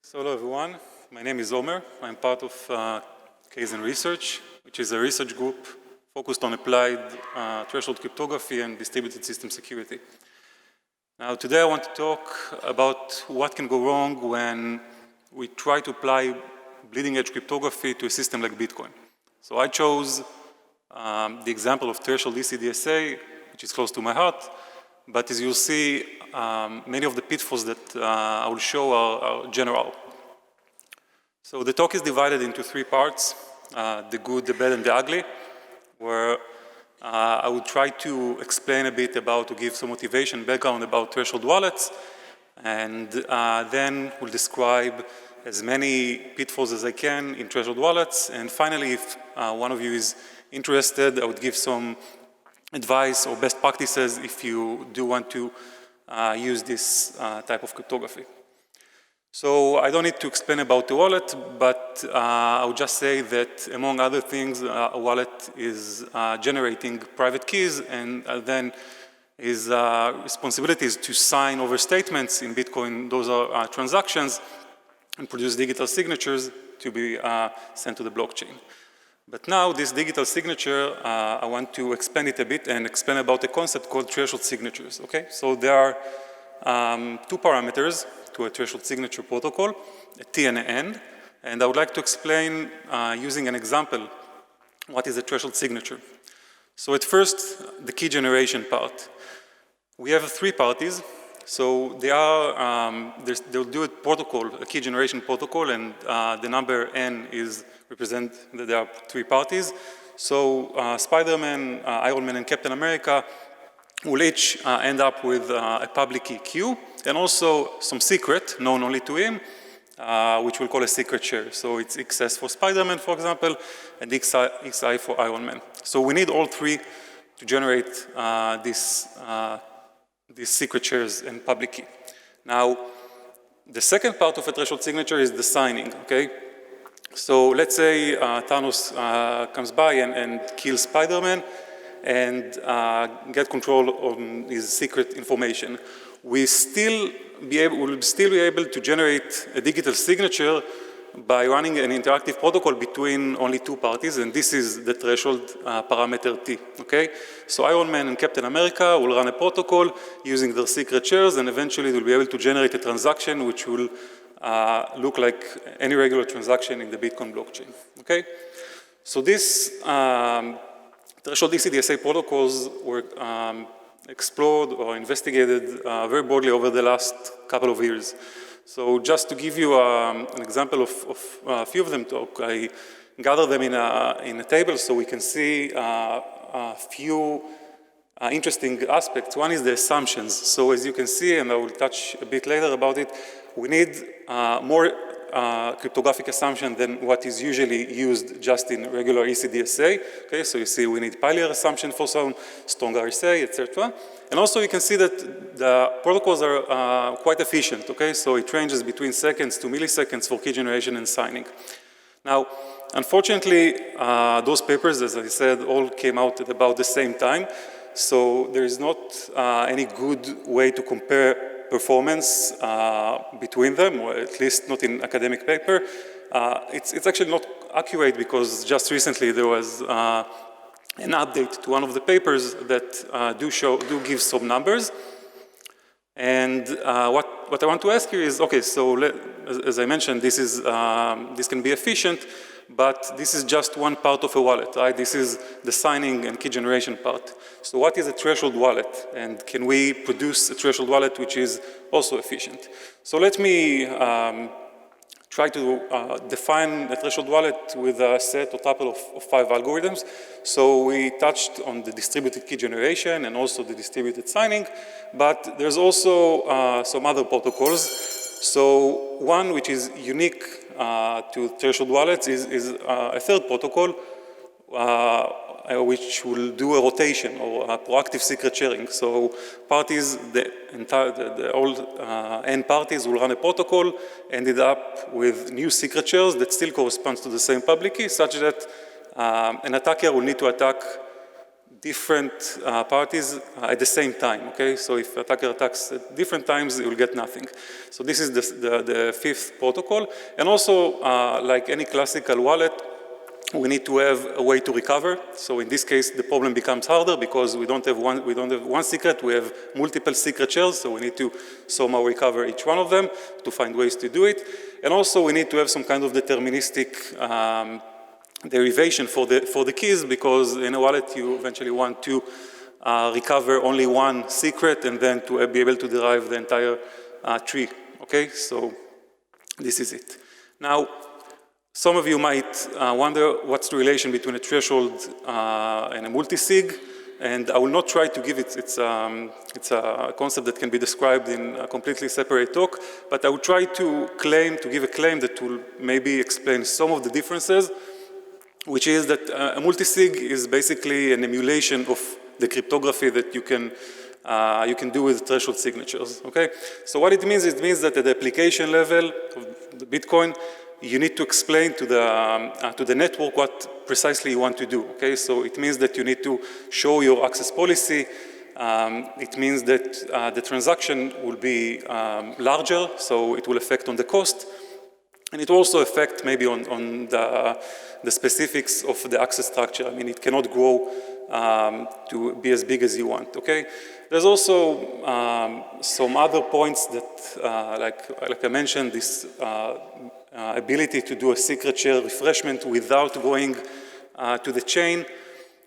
So hello everyone, my name is Omer. I'm part of P-Keygen research, which is a research group focused on applied threshold cryptography and distributed system security. Now today I want to talk about what can go wrong when we try to apply bleeding edge cryptography to a system like Bitcoin. So I chose the example of threshold ECDSA, which is close to my heart, but as you'll see, many of the pitfalls that I will show are general. So the talk is divided into three parts, the good, the bad, and the ugly, where I will try to explain a bit about, to give some motivation, background about threshold wallets, and then we'll describe as many pitfalls as I can in threshold wallets, and finally, if one of you is interested, I would give some advice or best practices if you do want to use this type of cryptography. So I don't need to explain about the wallet, but I would just say that among other things, a wallet is generating private keys, and then his responsibility is to sign over statements. In Bitcoin, those are transactions, and produce digital signatures to be sent to the blockchain. But now this digital signature, I want to expand it a bit and explain about a concept called threshold signatures, okay? So there are two parameters to a threshold signature protocol, a T and an N, and I would like to explain using an example what is a threshold signature. So at first, the key generation part. We have three parties, so they are, they'll do a protocol, a key generation protocol, and the number N is represent that there are three parties. So Spider-Man, Iron Man, and Captain America will each end up with a public key Q, and also some secret known only to him, which we'll call a secret share. So it's XS for Spider-Man, for example, and XI for Iron Man. So we need all three to generate these secret shares and public key. Now, the second part of a threshold signature is the signing, okay? So let's say Thanos comes by and kills Spider-Man and get control on his secret information. We'll still be able to generate a digital signature by running an interactive protocol between only two parties, and this is the threshold parameter T, okay? So Iron Man and Captain America will run a protocol using their secret shares, and eventually they'll be able to generate a transaction which will look like any regular transaction in the Bitcoin blockchain, okay? So this threshold ECDSA protocols were explored or investigated very broadly over the last couple of years. So just to give you an example of a few of them, I gathered them in a table so we can see a few interesting aspects. One is the assumptions. So as you can see, and I will touch a bit later about it, we need more cryptographic assumption than what is usually used just in regular ECDSA. Okay, so you see we need Paillier assumption for some, strong RSA, etc. And also you can see that the protocols are quite efficient, okay? So it ranges between seconds to milliseconds for key generation and signing. Now, unfortunately, those papers, as I said, all came out at about the same time. So there is not any good way to compare performance between them, or at least not in academic paper. It's actually not accurate because just recently there was an update to one of the papers that do give some numbers. And what I want to ask you is, okay, so as I mentioned, this can be efficient, but this is just one part of a wallet, right? This is the signing and key generation part. So what is a threshold wallet? And can we produce a threshold wallet which is also efficient? So let me try to define a threshold wallet with a set or tuple of 5 algorithms. So we touched on the distributed key generation and also the distributed signing, but there's also some other protocols. So one which is unique to threshold wallets is a third protocol which will do a rotation or a proactive secret sharing. So parties, all N parties will run a protocol, ended up with new secret shares that still corresponds to the same public key, such that an attacker will need to attack different parties at the same time, okay? So if attacker attacks at different times, you will get nothing. So this is the fifth protocol. And also, like any classical wallet, we need to have a way to recover. So in this case, the problem becomes harder because we don't have one secret, we have multiple secret shells, so we need to somehow recover each one of them to find ways to do it. And also we need to have some kind of deterministic derivation for the keys, because in a wallet you eventually want to recover only one secret and then to be able to derive the entire tree, okay? So this is it. Now, some of you might wonder what's the relation between a threshold and a multisig, and I will not try to give it, it's a concept that can be described in a completely separate talk, but I will try to give a claim that will maybe explain some of the differences, which is that a multisig is basically an emulation of the cryptography that you can do with threshold signatures, okay? So what it means that at the application level of the Bitcoin, you need to explain to the network what precisely you want to do, okay? So it means that you need to show your access policy. It means that the transaction will be larger, so it will affect on the cost. And it also affect maybe on the specifics of the access structure. I mean, it cannot grow to be as big as you want, okay? There's also some other points that, like I mentioned, this ability to do a secret share refreshment without going to the chain,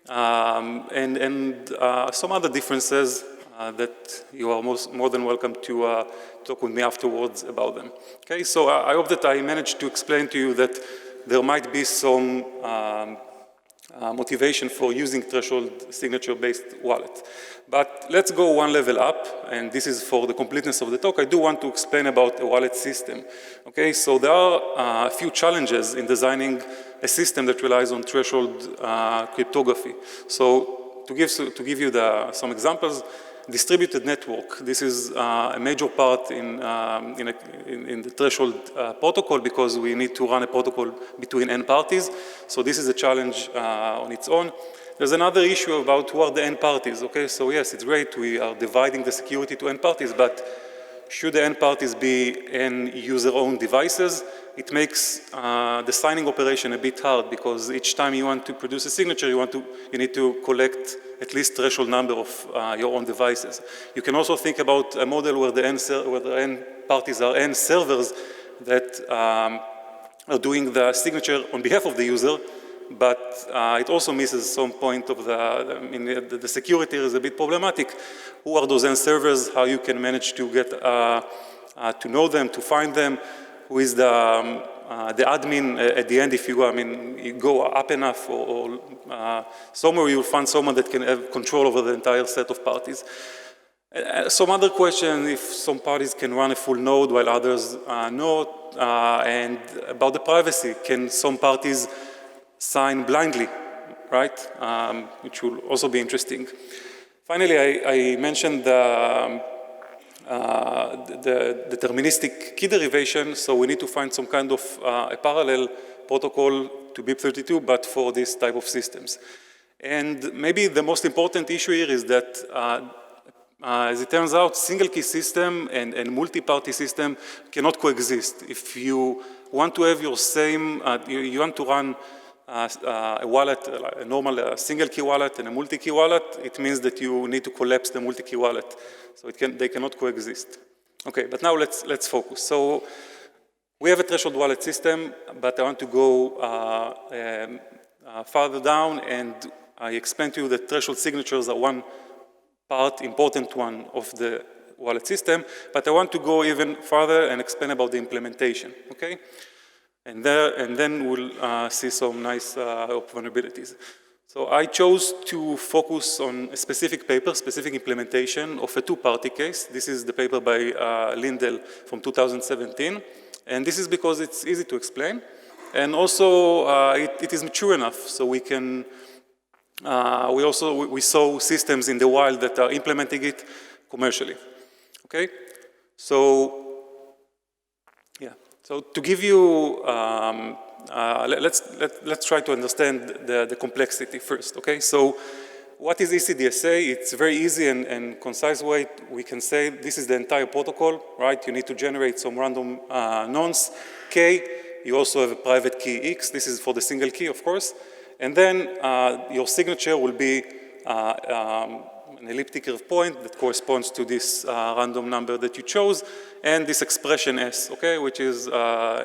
and some other differences that you are more than welcome to talk with me afterwards about them. Okay, so I hope that I managed to explain to you that there might be some motivation for using threshold signature-based wallet. But let's go one level up, and this is for the completeness of the talk. I do want to explain about a wallet system. Okay, so there are a few challenges in designing a system that relies on threshold cryptography. So to give you some examples, distributed network. This is a major part in the threshold protocol, because we need to run a protocol between n parties. So this is a challenge on its own. There's another issue about who are the n parties. Okay, so yes, it's great we are dividing the security to n parties, but should the n parties be n user-owned devices? It makes the signing operation a bit hard, because each time you want to produce a signature, you need to collect at least threshold number of your own devices. You can also think about a model where the n parties are n servers that are doing the signature on behalf of the user, but it also misses some point of the security is a bit problematic. Who are those n servers? How you can manage to get to know them, to find them? Who is the admin at the end? If you go up enough, or somewhere you'll find someone that can have control over the entire set of parties. Some other question, if some parties can run a full node while others not, and about the privacy, can some parties sign blindly, right? Which will also be interesting. Finally, I mentioned the deterministic key derivation, so we need to find some kind of a parallel protocol to BIP32, but for this type of systems. And maybe the most important issue here is that, as it turns out, single key system and multi-party system cannot coexist. If you want to have your same, you want to run a wallet, a normal single key wallet and a multi-key wallet, it means that you need to collapse the multi-key wallet. So they cannot coexist. Okay, but now let's focus. So we have a threshold wallet system, but I want to go farther down, and I explain to you that threshold signatures are one important one of the wallet system, but I want to go even further and explain about the implementation, okay? And then we'll see some nice vulnerabilities. So I chose to focus on a specific paper, specific implementation of a two-party case. This is the paper by Lindell from 2017. And this is because it's easy to explain. And also, it is mature enough, so we can, we saw systems in the wild that are implementing it commercially, okay? So, yeah. So to give you, let's try to understand the complexity first, okay? So what is ECDSA? It's a very easy and concise way. We can say this is the entire protocol, right? You need to generate some random nonce, K. You also have a private key X. This is for the single key, of course. And then your signature will be an elliptic curve point that corresponds to this random number that you chose, and this expression S, okay, which is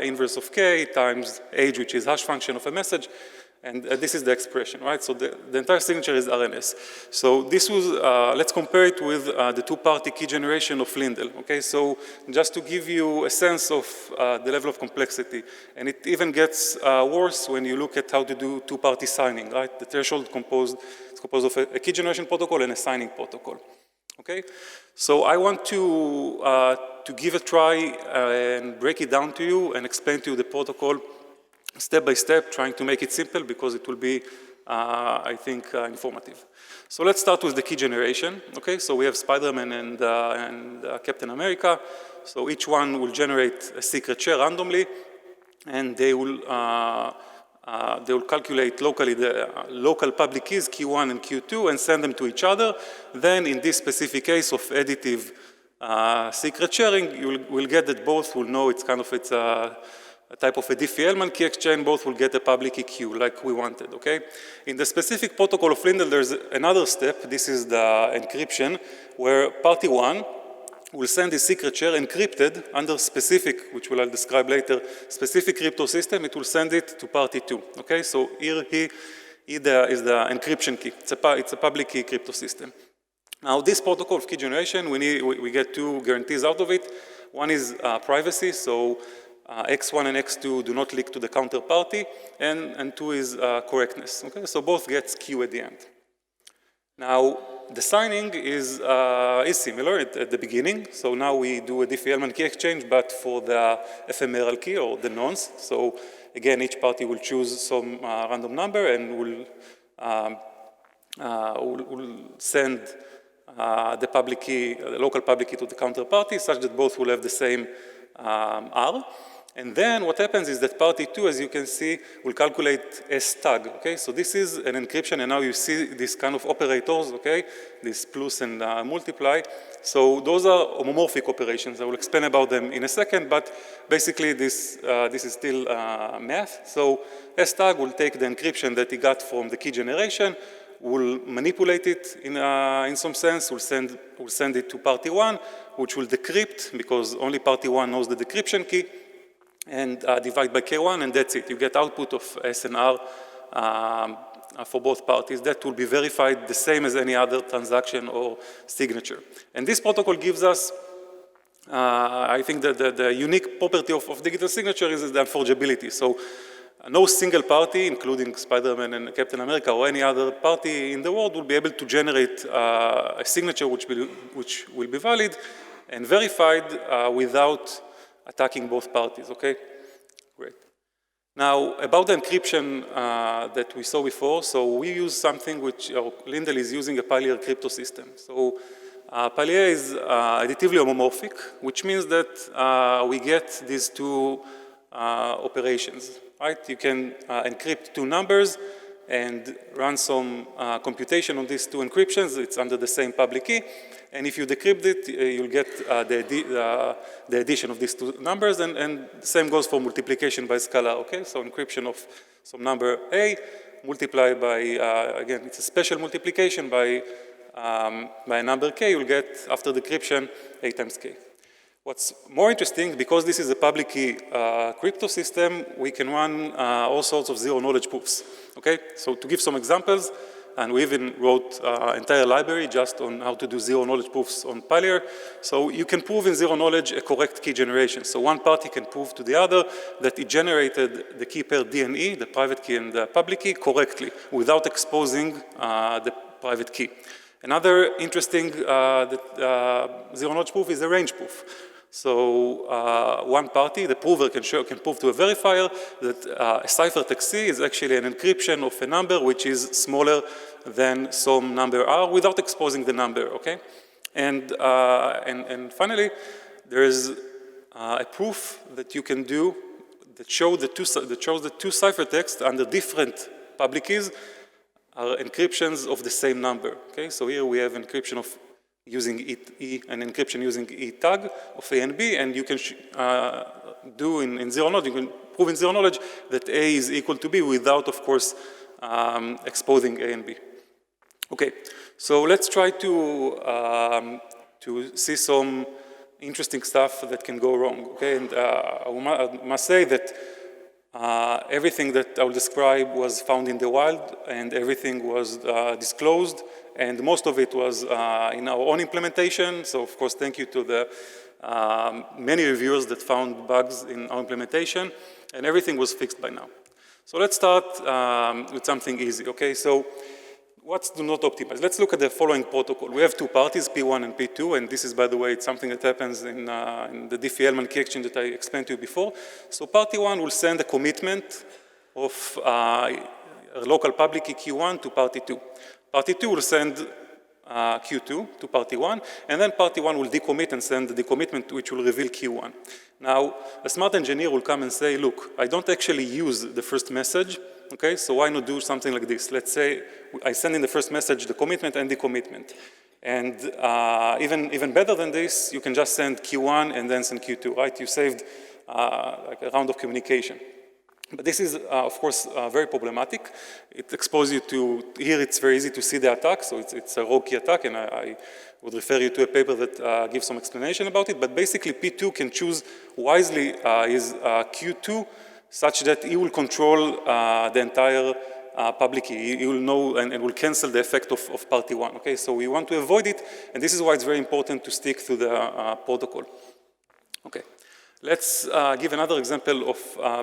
inverse of K times age, which is hash function of a message. And this is the expression, right? So the entire signature is RNS. So this was, let's compare it with the two-party key generation of Lindell, okay? So just to give you a sense of the level of complexity. And it even gets worse when you look at how to do two-party signing, right? The threshold is composed of a key generation protocol and a signing protocol, okay? So I want to give a try and break it down to you and explain to you the protocol step by step, trying to make it simple because it will be, I think, informative. So let's start with the key generation. Okay, so we have Spider-Man and Captain America. So each one will generate a secret share randomly, and they will calculate locally the local public keys, Q1 and Q2, and send them to each other. Then in this specific case of additive secret sharing, you will get that both will know it's a type of a Diffie-Hellman key exchange, both will get a public key Q like we wanted, okay? In the specific protocol of Lindell, there's another step. This is the encryption, where party one will send the secret share encrypted under specific, which I'll describe later, specific crypto system. It will send it to party two, okay? So here is the encryption key. It's a public key crypto system. Now, this protocol of key generation, we get two guarantees out of it. One is privacy, so X1 and X2 do not leak to the counterparty, and two is correctness. Okay, so both gets Q at the end. Now, the signing is similar at the beginning. So now we do a Diffie-Hellman key exchange, but for the ephemeral key or the nonce. So again, each party will choose some random number and will send the public key, the local public key to the counterparty, such that both will have the same R. And then what happens is that party two, as you can see, will calculate S tag, okay? So this is an encryption, and now you see these kind of operators, okay? This plus and multiply. So those are homomorphic operations. I will explain about them in a second, but basically this is still math. So S tag will take the encryption that he got from the key generation, will manipulate it in some sense, will send it to party one, which will decrypt, because only party one knows the decryption key, and divide by K1, and that's it. You get output of S and R for both parties. That will be verified the same as any other transaction or signature. And this protocol gives us, I think that the unique property of digital signature is the unforgeability. So no single party, including Spider-Man and Captain America or any other party in the world, will be able to generate a signature which will be valid and verified without attacking both parties, okay? Great. Now, about the encryption that we saw before, so we use something which Lindell is using a Paillier CryptoSystem. So Paillier is additively homomorphic, which means that we get these two operations, right? You can encrypt two numbers and run some computation on these two encryptions. It's under the same public key. And if you decrypt it, you'll get the addition of these two numbers, and the same goes for multiplication by scalar, okay? So encryption of some number A, multiplied by, again, it's a special multiplication by a number K, you'll get, after decryption, A times K. What's more interesting, because this is a public key crypto system, we can run all sorts of zero-knowledge proofs, okay? So to give some examples, and we even wrote an entire library just on how to do zero-knowledge proofs on Paillier. So you can prove in zero-knowledge a correct key generation. So one party can prove to the other that it generated the key pair D and E, the private key and the public key, correctly, without exposing the private key. Another interesting zero-knowledge proof is a range proof. So one party, the prover, can prove to a verifier that a ciphertext C is actually an encryption of a number which is smaller than some number R without exposing the number, okay? And finally, there is a proof that you can do that shows the two ciphertexts under different public keys are encryptions of the same number, okay? So here we have encryption of using E and encryption using E tag of A and B, and you can do in zero knowledge, you can prove in zero knowledge that A is equal to B without, of course, exposing A and B. Okay, so let's try to see some interesting stuff that can go wrong, okay? And I must say that everything that I will describe was found in the wild, and everything was disclosed, and most of it was in our own implementation. So of course, thank you to the many reviewers that found bugs in our implementation, and everything was fixed by now. So let's start with something easy, okay? So what's do not optimize? Let's look at the following protocol. We have two parties, P1 and P2, and this is, by the way, it's something that happens in the Diffie-Hellman key exchange that I explained to you before. So party 1 will send a commitment of a local public key Q1 to party 2. Party 2 will send Q2 to party 1, and then party 1 will decommit and send the decommitment which will reveal Q1. Now, a smart engineer will come and say, look, I don't actually use the first message, okay, so why not do something like this? Let's say I send in the first message the commitment and decommitment. And even better than this, you can just send Q1 and then send Q2, right? You saved like a round of communication. But this is, of course, very problematic. It exposes you to, here it's very easy to see the attack, so it's a raw key attack, and I would refer you to a paper that gives some explanation about it, but basically P2 can choose wisely his Q2 such that he will control the entire public key. He will know and will cancel the effect of party 1, okay? So we want to avoid it, and this is why it's very important to stick to the protocol. Okay. Let's give another example of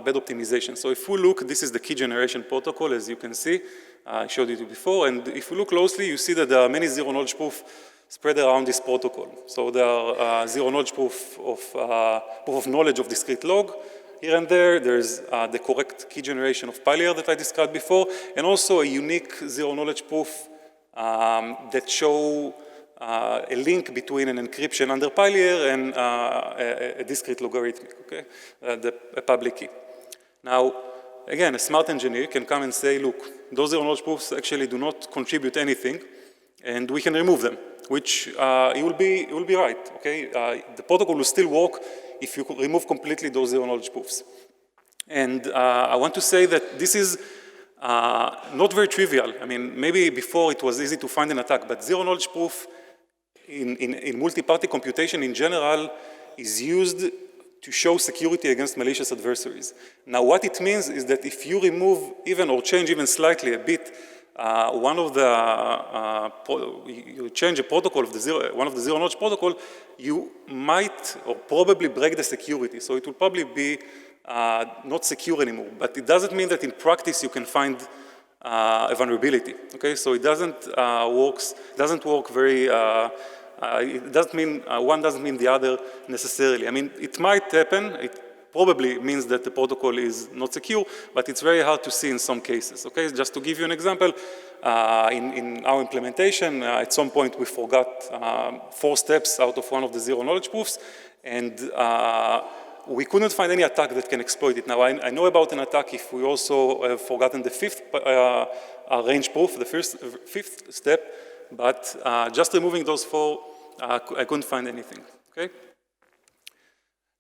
bad optimization. So if we look, this is the key generation protocol, as you can see. I showed it before, and if we look closely, you see that there are many zero-knowledge proofs spread around this protocol. So there are zero-knowledge proof of knowledge of discrete log. Here and there, there's the correct key generation of Paillier that I described before, and also a unique zero-knowledge proof that show a link between an encryption under Paillier and a discrete logarithmic, okay, a public key. Now, again, a smart engineer can come and say, look, those zero-knowledge proofs actually do not contribute anything, and we can remove them, which it will be right, okay? The protocol will still work if you remove completely those zero-knowledge proofs. And I want to say that this is not very trivial. I mean, maybe before it was easy to find an attack, but zero-knowledge proof in multi-party computation in general is used to show security against malicious adversaries. Now, what it means is that if you remove even or change even slightly a bit one of the, you change a protocol of one of the zero-knowledge protocol, you might or probably break the security. So it will probably be not secure anymore. But it doesn't mean that in practice you can find a vulnerability. Okay, so it doesn't work very. It doesn't mean one doesn't mean the other necessarily. I mean, it might happen. It probably means that the protocol is not secure, but it's very hard to see in some cases. Okay, just to give you an example, in our implementation, at some point we forgot 4 steps out of one of the zero-knowledge proofs, and we couldn't find any attack that can exploit it. Now, I know about an attack if we also have forgotten the 5th range proof, the 5th step, but just removing those 4, I couldn't find anything, okay?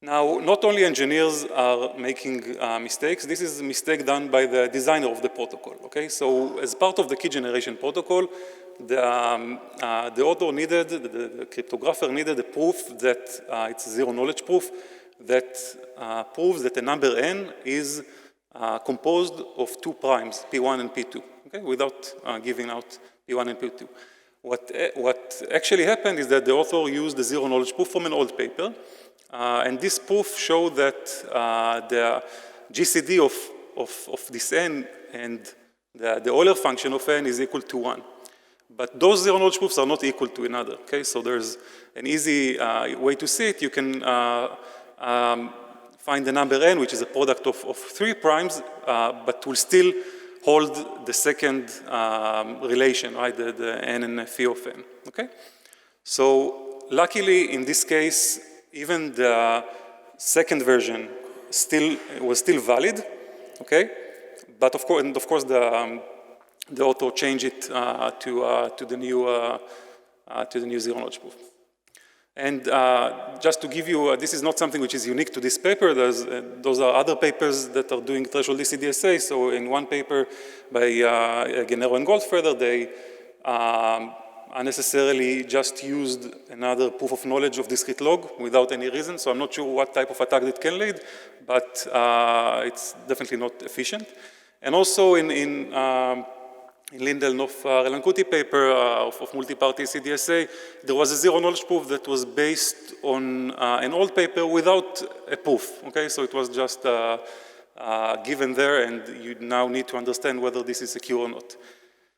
Now, not only engineers are making mistakes, this is a mistake done by the designer of the protocol, okay? So as part of the key generation protocol, the author needed, the cryptographer needed a proof that it's a zero-knowledge proof that proves that a number n is composed of 2 primes, P1 and P2, okay, without giving out P1 and P2. What actually happened is that the author used the zero-knowledge proof from an old paper, and this proof showed that the GCD of this n and the Euler function of n is equal to 1. But those zero-knowledge proofs are not equal to another, okay? So there's an easy way to see it. You can find the number n, which is a product of 3 primes, but will still hold the second relation, right? The n and phi of n, okay? So luckily, in this case, even the second version was still valid, okay? But of course, the the author changed it to the new zero-knowledge proof. And just to give you, this is not something which is unique to this paper. Those are other papers that are doing threshold ECDSA. So in one paper by Genero and Goldfeder, they unnecessarily just used another proof of knowledge of discrete log without any reason. So I'm not sure what type of attack that can lead, but it's definitely not efficient. And also in Lindell Nof-Relankuti paper of multi-party ECDSA, there was a zero-knowledge proof that was based on an old paper without a proof, okay? So it was just given there, and you now need to understand whether this is secure or not.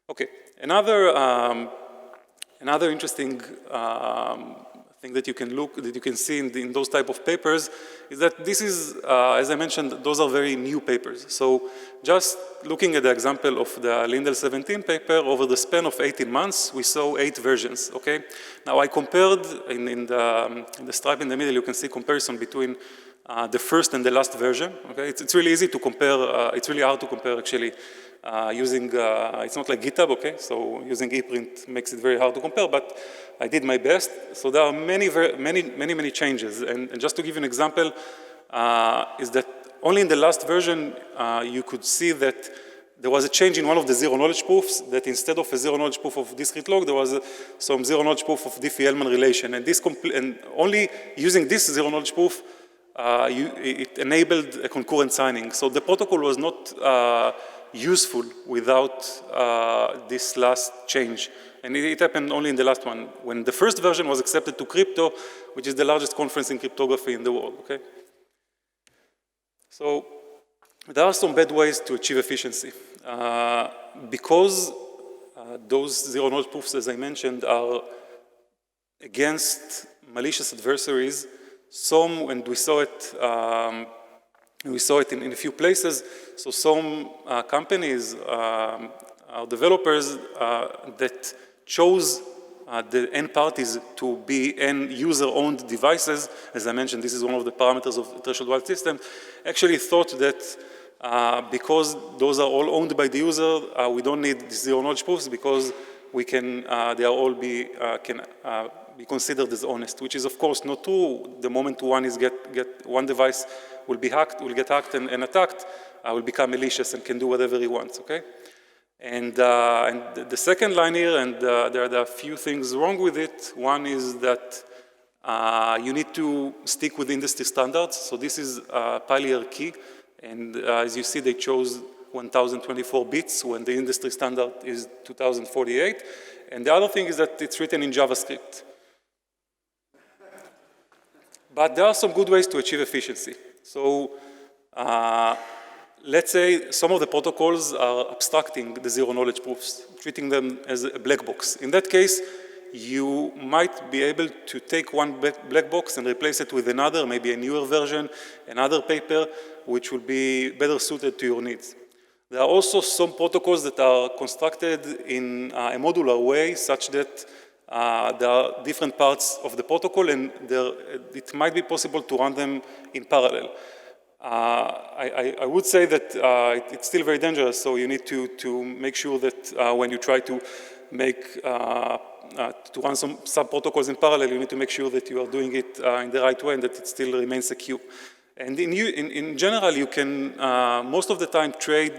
Okay, another interesting thing that you can see in those type of papers is that this is, as I mentioned, those are very new papers. So just looking at the example of the Lindell 17 paper, over the span of 18 months, we saw 8 versions, okay? Now I compared, in the stripe in the middle, you can see comparison between the first and the last version, okay? It's really easy to compare, it's really hard to compare actually using, it's not like GitHub, okay? So using ePrint makes it very hard to compare, but I did my best. So there are many changes. And just to give you an example, is that only in the last version, you could see that there was a change in one of the zero-knowledge proofs, that instead of a zero-knowledge proof of discrete log, there was some zero-knowledge proof of Diffie-Hellman relation. And only using this zero-knowledge proof, it enabled a concurrent signing. So the protocol was not useful without this last change. And it happened only in the last one, when the first version was accepted to Crypto, which is the largest conference in cryptography in the world, okay? So there are some bad ways to achieve efficiency. Because those zero-knowledge proofs, as I mentioned, are against malicious adversaries, some, and we saw it in a few places, so some companies, developers that chose the end parties to be end user-owned devices, as I mentioned, this is one of the parameters of the threshold wallet system, actually thought that because those are all owned by the user, we don't need the zero-knowledge proofs because we can, they are all be considered as honest, which is of course not true. The moment one device will get hacked and attacked, will become malicious and can do whatever he wants, okay? And the second line here, and there are a few things wrong with it. One is that you need to stick with industry standards. So this is Paillier key, and as you see, they chose 1024 bits when the industry standard is 2048. And the other thing is that it's written in JavaScript. But there are some good ways to achieve efficiency. So let's say some of the protocols are abstracting the zero-knowledge proofs, treating them as a black box. In that case, you might be able to take one black box and replace it with another, maybe a newer version, another paper, which will be better suited to your needs. There are also some protocols that are constructed in a modular way, such that there are different parts of the protocol, and it might be possible to run them in parallel. I would say that it's still very dangerous, so you need to make sure that when you try to run some sub-protocols in parallel, you need to make sure that you are doing it in the right way and that it still remains secure. And in general, you can most of the time trade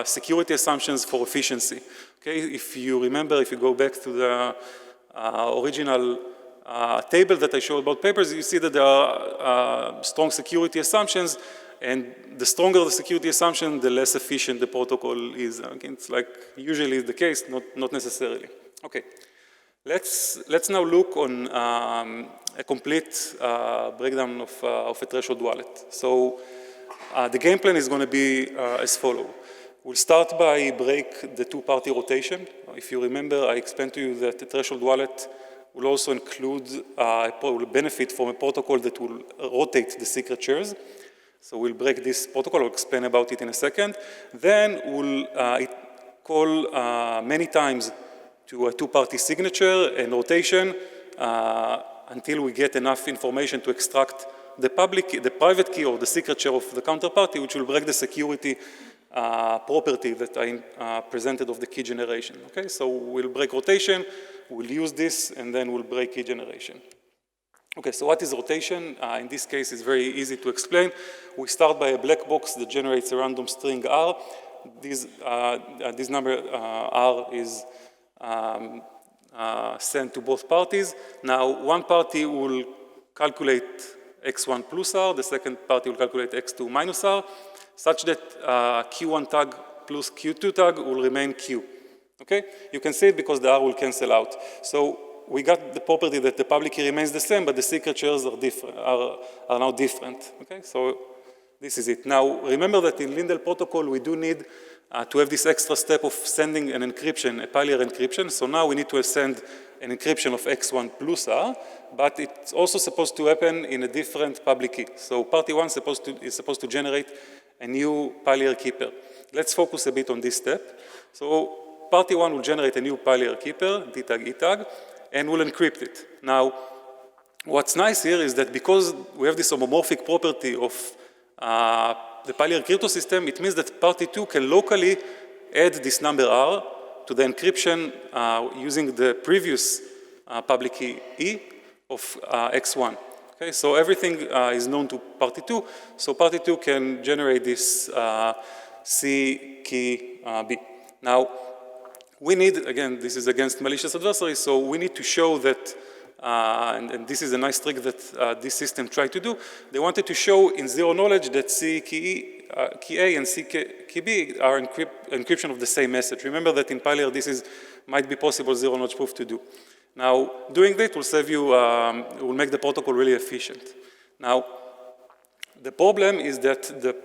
security assumptions for efficiency. Okay, if you remember, if you go back to the original table that I showed about papers, you see that there are strong security assumptions, and the stronger the security assumption, the less efficient the protocol is. Again, it's like usually the case, not necessarily. Okay, let's now look on a complete breakdown of a threshold wallet. So the game plan is going to be as follows. We'll start by break the two-party rotation. If you remember, I explained to you that the threshold wallet will also include, will benefit from a protocol that will rotate the secret shares. So we'll break this protocol, I'll explain about it in a second. Then we'll call many times to a two-party signature and rotation until we get enough information to extract the private key or the secret share of the counterparty, which will break the security property that I presented of the key generation. Okay, so we'll break rotation, we'll use this, and then we'll break key generation. Okay, so what is rotation? In this case, it's very easy to explain. We start by a black box that generates a random string R. This number R is sent to both parties. Now, one party will calculate x1 plus R, the second party will calculate x2 minus R, such that Q1 tag plus Q2 tag will remain Q. Okay? You can see it because the R will cancel out. So we got the property that the public key remains the same, but the signatures are now different. Okay? So this is it. Now, remember that in Lindell protocol, we do need to have this extra step of sending an encryption, a Paillier encryption. So now we need to send an encryption of x1 plus R, but it's also supposed to happen in a different public key. So party one is supposed to generate a new Paillier keeper. Let's focus a bit on this step. So party one will generate a new Paillier keeper, D tag, E tag, and will encrypt it. Now, what's nice here is that because we have this homomorphic property of the Paillier CryptoSystem, it means that party two can locally add this number R to the encryption using the previous public key E of x1. Okay, so everything is known to party two, so party two can generate this C key B. Now, we need, again, this is against malicious adversaries, so we need to show that, and this is a nice trick that this system tried to do. They wanted to show in zero knowledge that C key A and C key B are encryption of the same message. Remember that in Paillier this might be possible zero knowledge proof to do. Now, doing that will save you, will make the protocol really efficient. Now, the problem is that the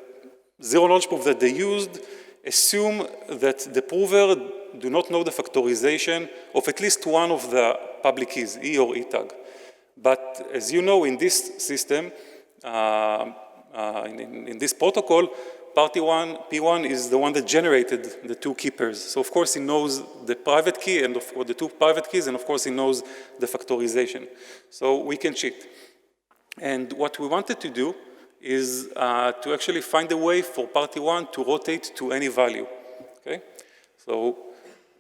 zero knowledge proof that they used assume that the prover do not know the factorization of at least one of the public keys, E or E tag. But as you know, in this system, in this protocol, party one, P1 is the one that generated the two keepers. So of course he knows the private key and the two private keys, and of course he knows the factorization. So we can cheat. And what we wanted to do is to actually find a way for party one to rotate to any value. Okay? So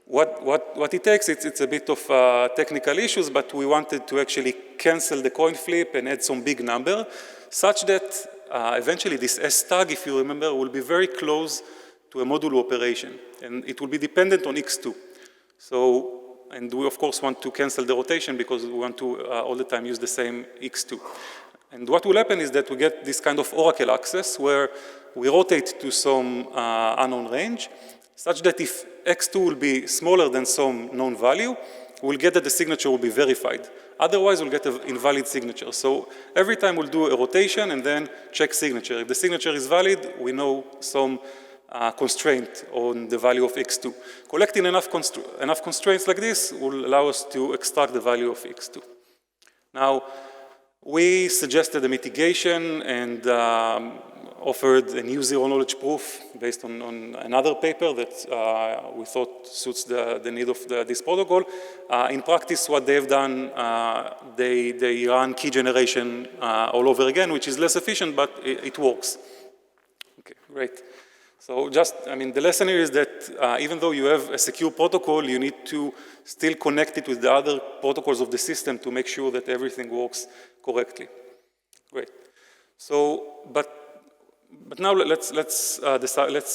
what it takes, it's a bit of technical issues, but we wanted to actually cancel the coin flip and add some big number, such that eventually this S tag, if you remember, will be very close to a modulo operation, and it will be dependent on x2. So, and we of course want to cancel the rotation because we want to all the time use the same x2. And what will happen is that we get this kind of oracle access where we rotate to some unknown range, such that if x2 will be smaller than some known value, we'll get that the signature will be verified. Otherwise, we'll get an invalid signature. So every time we'll do a rotation and then check signature. If the signature is valid, we know some constraint on the value of x2. Collecting enough constraints like this will allow us to extract the value of x2. Now, we suggested a mitigation and offered a new zero knowledge proof based on another paper that we thought suits the need of this protocol. In practice, what they've done, they run key generation all over again, which is less efficient, but it works. Okay, great. So just, I mean, the lesson here is that even though you have a secure protocol, you need to still connect it with the other protocols of the system to make sure that everything works correctly. Great. So, but now let's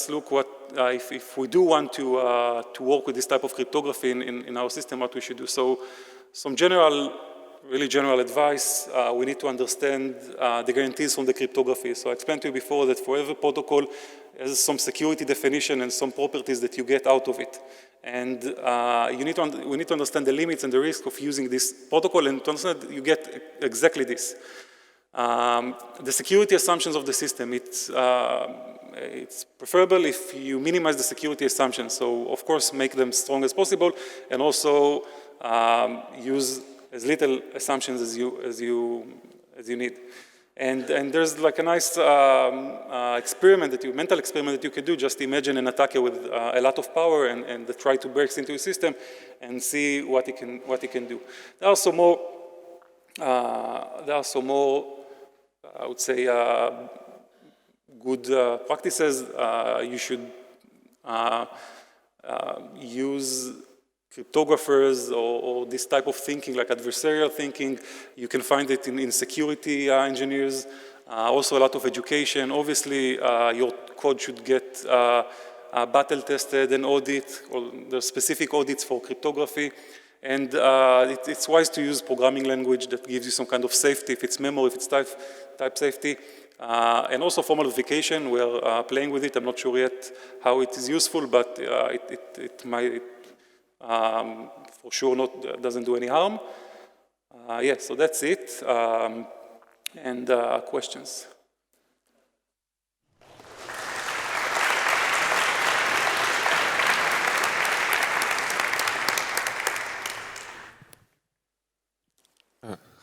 look what if we do want to work with this type of cryptography in our system, what we should do. So, some really general advice. We need to understand the guarantees from the cryptography. So I explained to you before that for every protocol has some security definition and some properties that you get out of it. And we need to understand the limits and the risk of using this protocol, and to understand that you get exactly this. The security assumptions of the system, it's preferable if you minimize the security assumptions. So of course make them strong as possible, and also use as little assumptions as you need. And there's like a nice mental experiment that you could do. Just imagine an attacker with a lot of power and try to break into a system and see what it can do. There are some more, I would say, good practices. You should use cryptographers or this type of thinking, like adversarial thinking. You can find it in security engineers. Also a lot of education. Obviously, your code should get battle tested and audit, or the specific audits for cryptography. And it's wise to use programming language that gives you some kind of safety, if it's memory, if it's type safety. And also formal verification, we're playing with it. I'm not sure yet how it is useful, but it might, for sure, doesn't do any harm. Yeah, so that's it. And questions?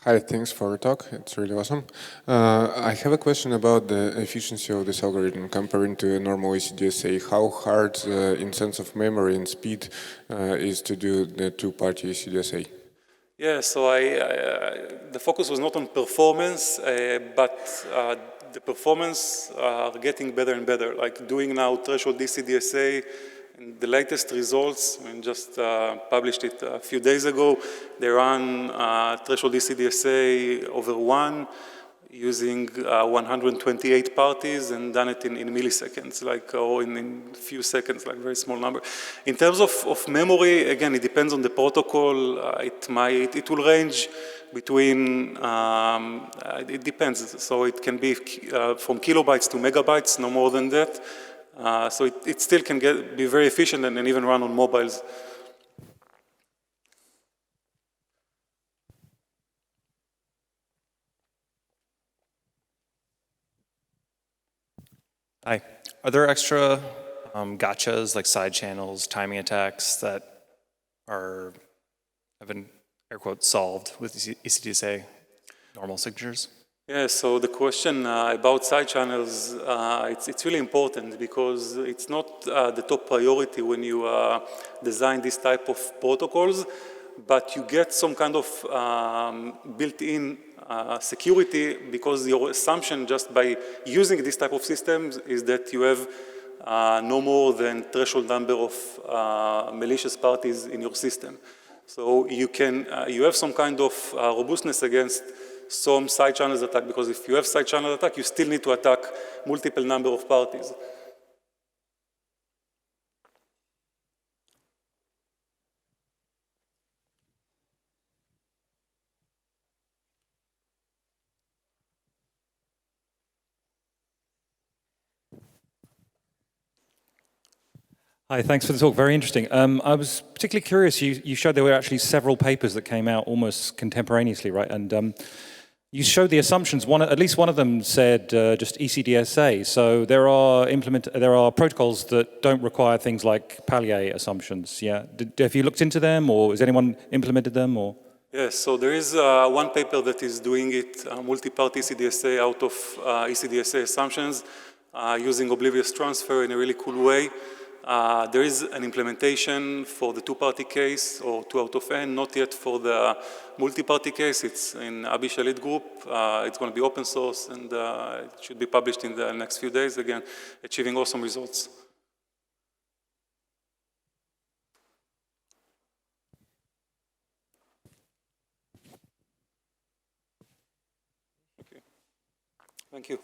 Hi, thanks for your talk. It's really awesome. I have a question about the efficiency of this algorithm comparing to a normal ECDSA. How hard, in sense of memory and speed, is to do the two-party ECDSA? Yeah, so the focus was not on performance, but the performance are getting better and better. Like doing now threshold ECDSA, and the latest results, I mean, just published it a few days ago. They run threshold ECDSA over 1 using 128 parties and done it in milliseconds, like, or in few seconds, like very small number. In terms of memory, again, it depends on the protocol. It will range between, it depends. So it can be from kilobytes to megabytes, no more than that. So it still can be very efficient and even run on mobiles. Hi. Are there extra gotchas like side channels, timing attacks that have been, air quotes, solved with ECDSA normal signatures? Yeah, so the question about side channels, it's really important because it's not the top priority when you design this type of protocols, but you get some kind of built-in security because your assumption just by using this type of systems is that you have no more than threshold number of malicious parties in your system. So you have some kind of robustness against some side channels attack, because if you have side channel attack, you still need to attack multiple number of parties. Hi, thanks for the talk. Very interesting. I was particularly curious. You showed there were actually several papers that came out almost contemporaneously, right? And you showed the assumptions. At least one of them said just ECDSA. So there are protocols that don't require things like Paillier assumptions. Yeah. Have you looked into them, or has anyone implemented them, or? Yes. So there is one paper that is doing it multi-party ECDSA out of ECDSA assumptions using oblivious transfer in a really cool way. There is an implementation for the two-party case, or 2 out of n, not yet for the multi-party case. It's in Abi Shalit group. It's going to be open source, and it should be published in the next few days, again, achieving awesome results. Okay. Thank you.